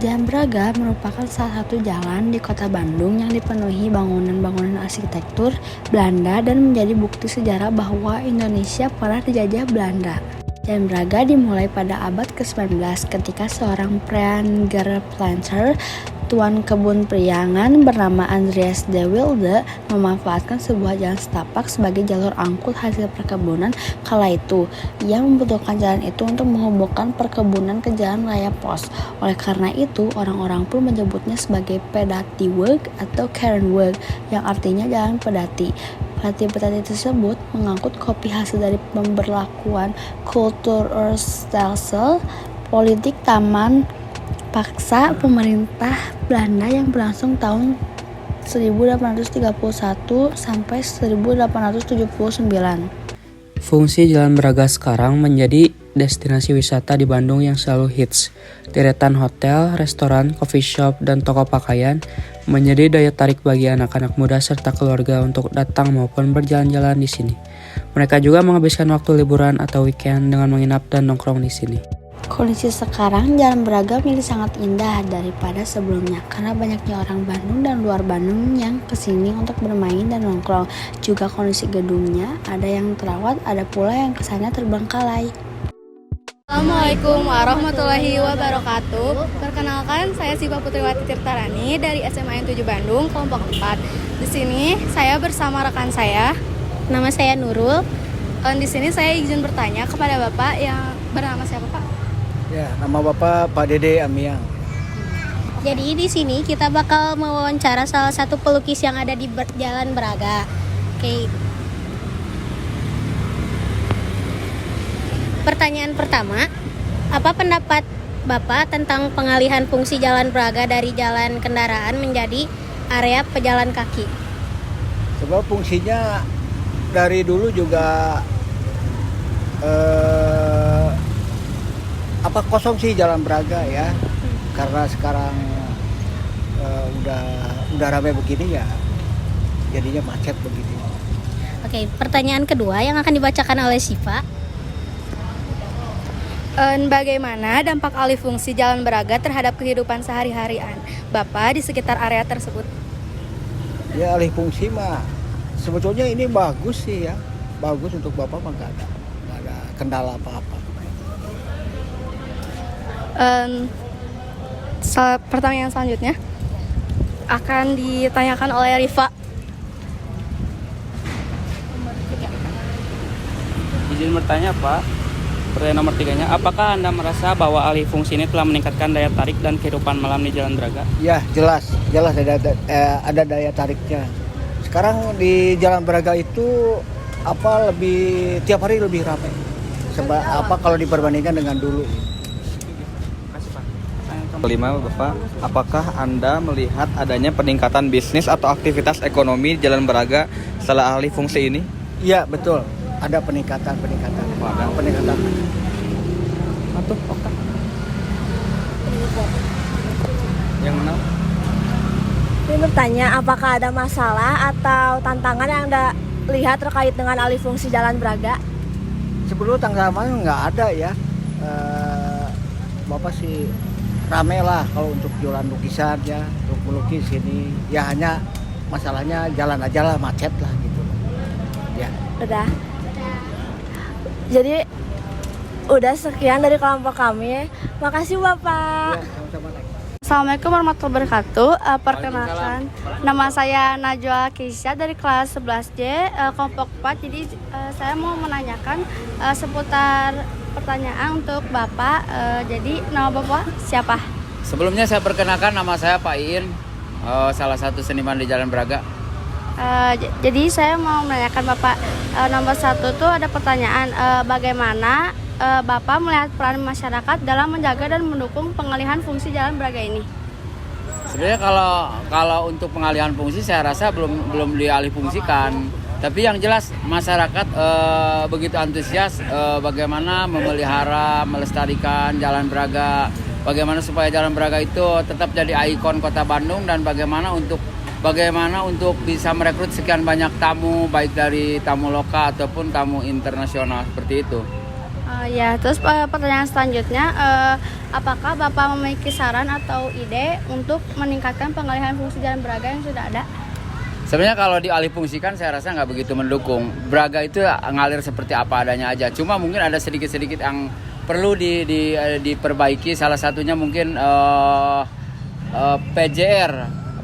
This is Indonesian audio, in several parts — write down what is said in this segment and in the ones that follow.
Jalan Braga merupakan salah satu jalan di kota Bandung yang dipenuhi bangunan-bangunan arsitektur Belanda dan menjadi bukti sejarah bahwa Indonesia pernah dijajah Belanda. Jalan Braga dimulai pada abad ke-19 ketika seorang planter, tuan kebun priangan bernama Andreas de Wilde memanfaatkan sebuah jalan setapak sebagai jalur angkut hasil perkebunan kala itu. Ia membutuhkan jalan itu untuk menghubungkan perkebunan ke jalan raya pos. Oleh karena itu, orang-orang pun menyebutnya sebagai Pedatiweg atau Kerenweg, yang artinya jalan pedati. Pedati-pedati tersebut mengangkut kopi hasil dari pemberlakuan Kulturstelsel, politik taman paksa pemerintah Belanda yang berlangsung tahun 1831 sampai 1879. Fungsi Jalan Braga sekarang menjadi destinasi wisata di Bandung yang selalu hits. Deretan hotel, restoran, coffee shop, dan toko pakaian menjadi daya tarik bagi anak-anak muda serta keluarga untuk datang maupun berjalan-jalan di sini. Mereka juga menghabiskan waktu liburan atau weekend dengan menginap dan nongkrong di sini. Kondisi sekarang Jalan Braga menjadi sangat indah daripada sebelumnya karena banyaknya orang Bandung dan luar Bandung yang kesini untuk bermain dan nongkrong. Juga kondisi gedungnya ada yang terawat, ada pula yang kesannya terbengkalai. Assalamualaikum warahmatullahi wabarakatuh. Perkenalkan, saya Siva Putriwati Tirtarani dari SMA N7 Bandung, kelompok 4. Di sini saya bersama rekan saya. Nama saya Nurul. Di sini saya izin bertanya kepada Bapak yang bernama siapa, Pak? Ya, nama Bapak Pak Dede Amiang. Jadi di sini kita bakal mewawancara salah satu pelukis yang ada di Jalan Braga. Oke. Pertanyaan pertama, apa pendapat Bapak tentang pengalihan fungsi Jalan Braga dari jalan kendaraan menjadi area pejalan kaki? Sebab fungsinya dari dulu juga kosong sih Jalan Braga ya. Karena sekarang udah ramai begini ya, jadinya macet begitu. Oke, pertanyaan kedua yang akan dibacakan oleh Siva. Bagaimana dampak alih fungsi Jalan Braga terhadap kehidupan sehari-harian Bapak di sekitar area tersebut? Ya, alih fungsi mah sebetulnya ini bagus sih ya. Bagus untuk Bapak mah nggak ada kendala apa-apa. Pertanyaan selanjutnya akan ditanyakan oleh Rifa. Izin bertanya, Pak. Pertanyaan nomor 3-nya, apakah Anda merasa bahwa alih fungsi ini telah meningkatkan daya tarik dan kehidupan malam di Jalan Braga? Ya, jelas ada daya tariknya. Sekarang di Jalan Braga itu tiap hari lebih ramai. Kalau diperbandingkan dengan dulu. Kelima, Bapak, apakah Anda melihat adanya peningkatan bisnis atau aktivitas ekonomi di Jalan Braga setelah alih fungsi ini? Iya, betul. Ada peningkatan. Peningkatan. Atau oke. Yang mana? Ini bertanya, apakah ada masalah atau tantangan yang Anda lihat terkait dengan alih fungsi Jalan Braga? Sebelum tantangan nggak ada ya. Bapak sih rame lah kalau untuk jualan lukisan ya, untuk melukis ini. Ya hanya masalahnya jalan aja lah, macet lah gitu. Ya. Udah. Jadi udah sekian dari kelompok kami. Makasih Bapak. Ya, sama-sama. Assalamualaikum warahmatullahi wabarakatuh. Perkenalkan, nama saya Najwa Keisha dari kelas 11J, kelompok 4. Jadi saya mau menanyakan seputar pertanyaan untuk Bapak. Jadi nama Bapak siapa? Sebelumnya saya perkenalkan, nama saya Pak Iin, salah satu seniman di Jalan Braga. Jadi saya mau menanyakan Bapak, nomor 1 tuh ada pertanyaan, bagaimana Bapak melihat peran masyarakat dalam menjaga dan mendukung pengalihan fungsi Jalan Braga ini? Sebenarnya kalau untuk pengalihan fungsi saya rasa belum dialih fungsikan. Tapi yang jelas masyarakat begitu antusias bagaimana memelihara, melestarikan Jalan Braga, bagaimana supaya Jalan Braga itu tetap jadi ikon Kota Bandung, dan bagaimana untuk bisa merekrut sekian banyak tamu, baik dari tamu lokal ataupun tamu internasional, seperti itu. Ya, terus pertanyaan selanjutnya, apakah Bapak memiliki saran atau ide untuk meningkatkan pengalihan fungsi jalan Braga yang sudah ada? Sebenarnya kalau dialihfungsikan saya rasa nggak begitu mendukung. Braga itu ngalir seperti apa adanya aja. Cuma mungkin ada sedikit-sedikit yang perlu diperbaiki. Salah satunya mungkin PJR,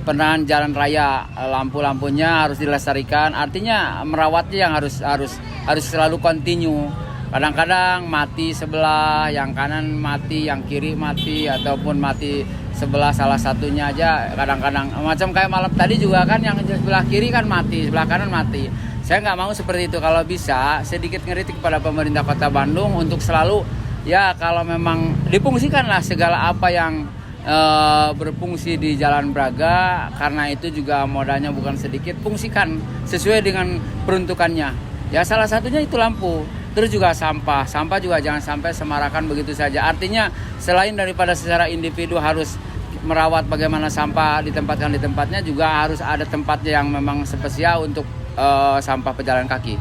penerangan jalan raya, lampu-lampunya harus dilestarikan. Artinya merawatnya yang harus selalu kontinu. Kadang-kadang mati sebelah, yang kanan mati, yang kiri mati, ataupun mati sebelah salah satunya aja. Kadang-kadang macam kayak malam tadi juga kan, yang sebelah kiri kan mati, sebelah kanan mati. Saya nggak mau seperti itu. Kalau bisa sedikit ngeritik kepada pemerintah Kota Bandung untuk selalu, ya kalau memang difungsikanlah segala apa yang berfungsi di Jalan Braga, karena itu juga modalnya bukan sedikit. Fungsikan sesuai dengan peruntukannya. Ya salah satunya itu lampu. Terus juga sampah juga jangan sampai semarakan begitu saja. Artinya selain daripada secara individu harus merawat bagaimana sampah ditempatkan di tempatnya, juga harus ada tempatnya yang memang spesial untuk sampah pejalan kaki.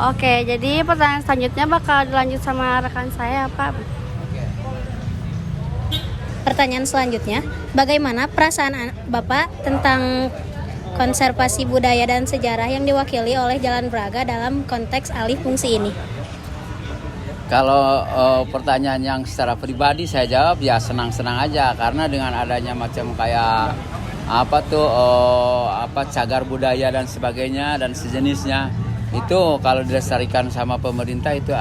Oke, jadi pertanyaan selanjutnya bakal dilanjut sama rekan saya, Pak. Pertanyaan selanjutnya, bagaimana perasaan Bapak tentang konservasi budaya dan sejarah yang diwakili oleh Jalan Braga dalam konteks alih fungsi ini? Kalau pertanyaan yang secara pribadi saya jawab ya senang-senang aja, karena dengan adanya macam kayak cagar budaya dan sebagainya dan sejenisnya, itu kalau dilestarikan sama pemerintah itu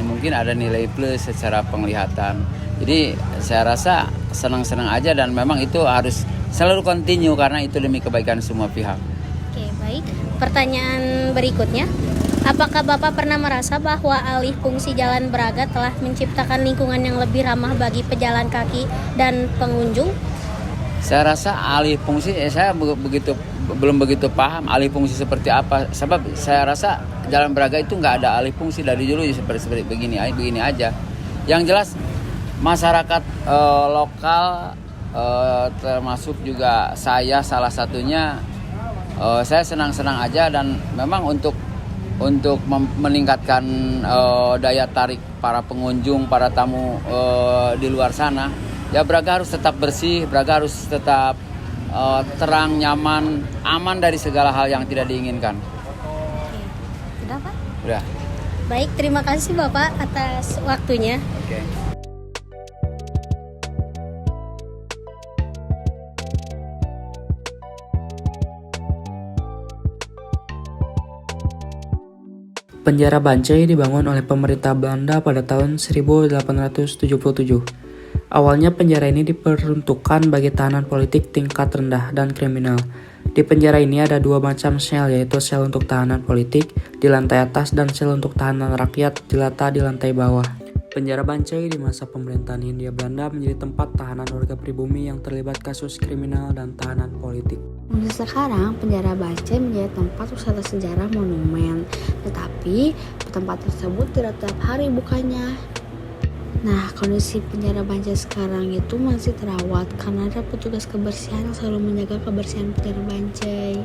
mungkin ada nilai plus secara penglihatan. Jadi saya rasa senang-senang aja, dan memang itu harus selalu kontinu karena itu demi kebaikan semua pihak. Oke, baik. Pertanyaan berikutnya, apakah Bapak pernah merasa bahwa alih fungsi Jalan Braga telah menciptakan lingkungan yang lebih ramah bagi pejalan kaki dan pengunjung? Saya rasa alih fungsi, saya belum begitu paham alih fungsi seperti apa. Sebab saya rasa Jalan Braga itu nggak ada alih fungsi dari dulu seperti begini aja. Yang jelas masyarakat lokal, termasuk juga saya salah satunya, saya senang-senang aja, dan memang untuk meningkatkan daya tarik para pengunjung, para tamu di luar sana, ya Braga harus tetap bersih, Braga harus tetap terang, nyaman, aman dari segala hal yang tidak diinginkan. Oke. Sudah, Pak? Udah. Baik, terima kasih Bapak atas waktunya. Oke. Penjara Bancai dibangun oleh pemerintah Belanda pada tahun 1877. Awalnya penjara ini diperuntukkan bagi tahanan politik tingkat rendah dan kriminal. Di penjara ini ada dua macam sel, yaitu sel untuk tahanan politik di lantai atas dan sel untuk tahanan rakyat di lantai bawah. Penjara Bancai di masa pemerintahan Hindia Belanda menjadi tempat tahanan warga pribumi yang terlibat kasus kriminal dan tahanan politik. Sekarang penjara Bancai menjadi tempat wisata sejarah monumen, tetapi tempat tersebut tidak tiap hari bukanya. Nah, kondisi penjara Bancai sekarang itu masih terawat karena ada petugas kebersihan yang selalu menjaga kebersihan penjara Bancai.